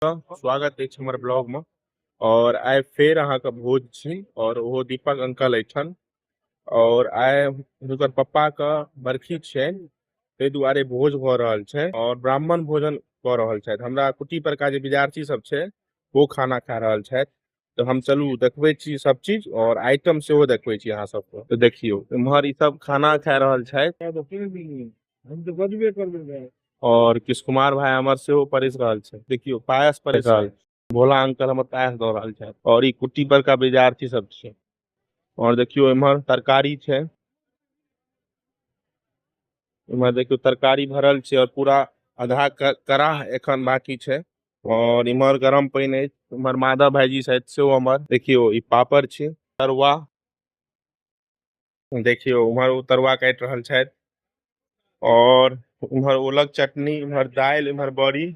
स्वागत है हमारे ब्लॉग में। और आइ फेर अहाँ के भोज छी और वो दीपक अंकल अठन और आइ हुनकर पप्पा का बरखी छै, ते दुआरे भोज भ रहल छै और ब्राह्मण भोजन क रहल छथि। हमरा कुटी पर का जे विद्यार्थी सब छै वो खाना खा रहल छथि, तो हम चलू देखबे छी सब चीज और आइटम सेहो देखबे छी अहाँ सबको। तो देखियो इम्हर ई सब खाना खा रहल छथि और किश कुमार भाई हमर सेहो परिस रहल छै। देखियो पायस परिस रहल छै, भोला अंकल हमर पायस द रहल छथि और ई कुटी पर का विद्यार्थी सब छै। और देखियो इम्हर तरकारी छै, इम्हर देखियो तरकारी भरल छै और पूरा आधा कराह एखन बाकी छै। और इम्हर गरम पानी है, इम्हर माधव भाईजी शायद सेहो हमर। देखियो ई पापड़ छै, तरुआ देखियो उम्हर ओ तरुआ काट रहल छथि और उम्हर ओलक चटनी, उम्हर दाल, उम्हर बड़ी,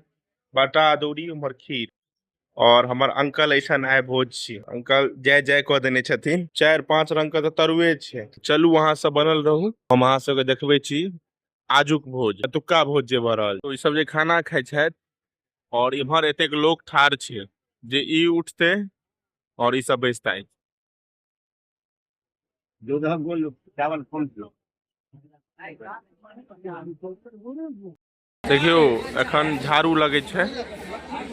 बाटा अदौरी, उम्हर खीर। और हमर अंकल ऐसन आइ भोज छी, अंकल जय जय कह देने छथिन। 4-5 रंग के तो तरुए छै। चलू अहाँ सब बनल रहू, हम अहाँ सबके देखबे छी आजुक भोज, एतुक्का भोज जे भ रहल। तो ई सब जे खाना खाइ छथि और इम्हर एतेक लोग ठाढ़ छै जे ई उठते और ई सब बैसतै। देखियो एखन झाड़ू लगे छै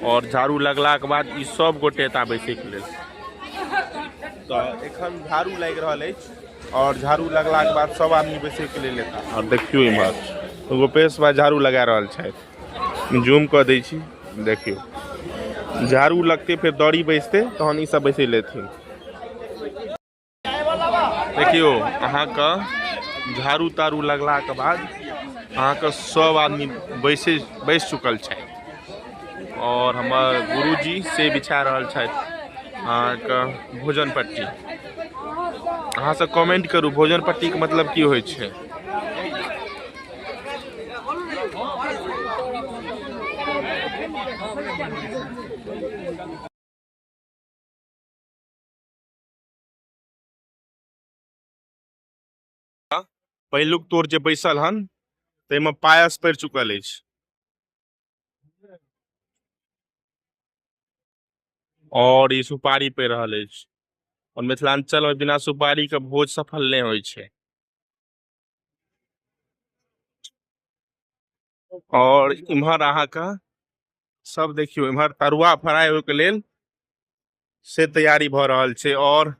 और झाड़ू लगला के बाद ई सब गोटे एता बैसे के लेल। तो एखन झाड़ू लग रहल अछि और झाड़ू लगला के बाद सब आदमी बैसे के लेल एता। और देखियो इम्हर गोपेश भाई झाड़ू लगा रहल छथि, जूम क दै छी। देखियो झाड़ू लगते फिर दौड़ी बैसते तहन ई सब बैसे लेथिन। देखियो अहाँ का झाड़ू तारू लगला के बाद अहाँ के सब आदमी बैस चुकल छै और हमर गुरुजी से बिछा रहल छथि अहाँ के भोजन पट्टी। अहाँ सब कमेंट करू भोजन पट्टी के मतलब की होइ छै। पहिलुक तोर जे बैसल हन ताहिमे पायस पड़ि चुकल अछि और ई सुपारी पड़ि रहल अछि और मिथिलांचल में बिना सुपारी के भोज सफल नहीं होइ छै। और इम्हर अहाँ का सब देखियो इम्हर तरुआ फ्राई होय के लेल से तैयारी भ रहल छै। और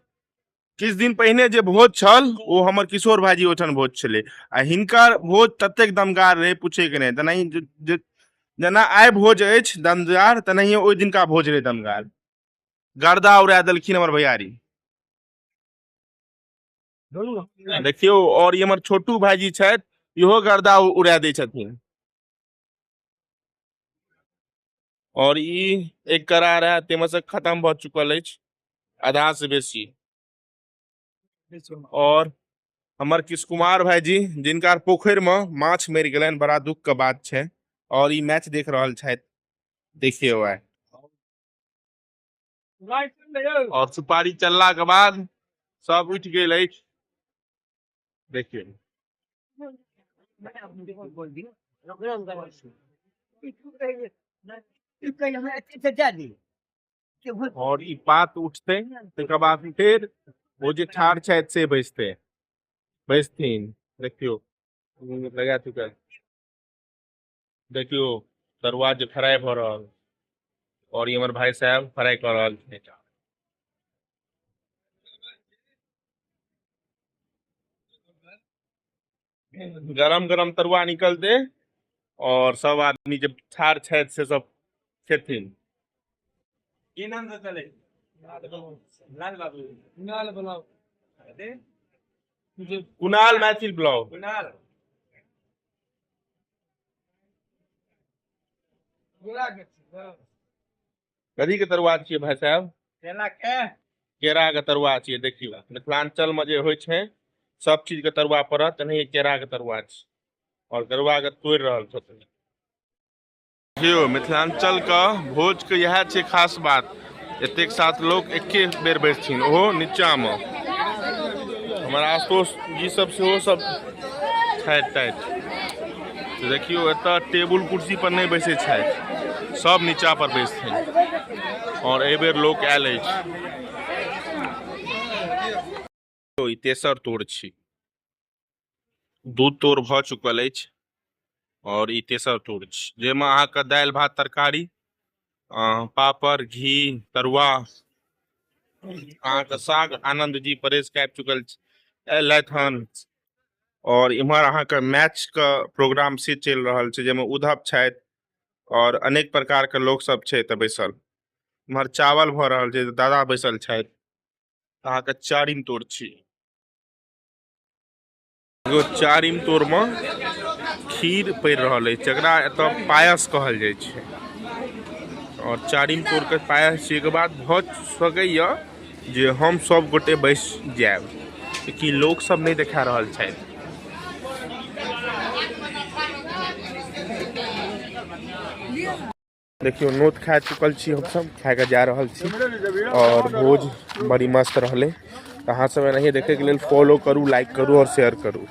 किछ दिन पहिने जे भोज छल ओ हमर किशोर भाईजी ओठन भोज छलै आ हिनकर भोज ततेक दमगार रहे पूछे के नहीं। तेनाही जेना आइ भोज अछि दमदार, तेनाहिए ओहि दिनका भोज रहे दमगार। गर्दा उड़ा देलखिन हमर भैयारी। देखियो और ये हमर छोटू भाईजी छथि, इहो गर्दा उड़ा दै छथिन। और ई एक करार है तेमे से खत्म भ चुकल अछि आधा से बेसी। और हमर किश कुमार भाईजी जिनका पोखरि में माछ मरि गेलनि, बड़ा दुख के बात छै और ई मैच देख रहल छथि। देखियो आइ और सुपारी चलला के बाद सब उठि गेल अछि। देखियो और ई पात उठते तकर बाद फिर वो जे ठाढ़ छथि से बैसथिन। देखियो लगा चुकल, देखियो तरुआ जे फ्राई भ रहल और ये हमर भाई साहब फ्राई कर रहल छै। गरम गरम तरुआ निकलते और सब आदमी जब ठाढ़ छथि से सब खेथिन। की नाम से चले? लाल बाबू, कुणाल ब्लॉग, कुणाल मैथिल ब्लॉग। कुणाल कथी के तरुआ छियै भाई साहब? केरा के तरुआ छियै। देखियो मिथिलांचल में जे होइ छै सब चीज के तरुआ पड़त, तेनाही केरा के तरुआ छै और तरुआ के तोड़ि रहल छथिन। देखियो मिथिलांचल का भोज के यह छै खास बात, एतेक साथ लोग एके बेर बैसथिन, ओहो नीचा में। हमर आशुतोष जी सब सेहो सब छथि। देखियो एतऽ टेबुल कुर्सी पर नहीं बैसे छथि, सब नीचा पर बैसथिन और ए बेर लोक आयल अछि। तो ई तेसर तोड़ छी, दू तोड़ भ चुकल अछि और ई तेसर तोड़ छी, जेमे अहाँके दालि भात तरकारी, पापड़, घी, तरुआ, अहाँके साग आनंद जी परेश कए चुकल एलथि हन। और इम्हर अहाँके मैच का प्रोग्राम से चलि रहल छै, जेमे उद्धव छथि और अनेक प्रकार के लोक सब छै एतऽ बैसल। इम्हर चावल भ रहल छै, दादा बैसल छथि। अहाँके चारिम तोड़ छी, एगो चारिम तोड़ में खीर पड़ि रहल अछि, जकरा एतऽ पायस कहल जाइ छै। और चारिम तोड़ के पायस के बाद भ सकैया जे हम सब गोटे बैस जायब, कि लोक सब नहीं देखा रहल छथि। देखियो नोत खा चुकल छी, हम सब खा के जा रहल छी और भोज बड़ी मस्त रहले। अहाँ सब एनाहिए देखे के लेल फॉलो करू, लाइक करू और शेयर करू।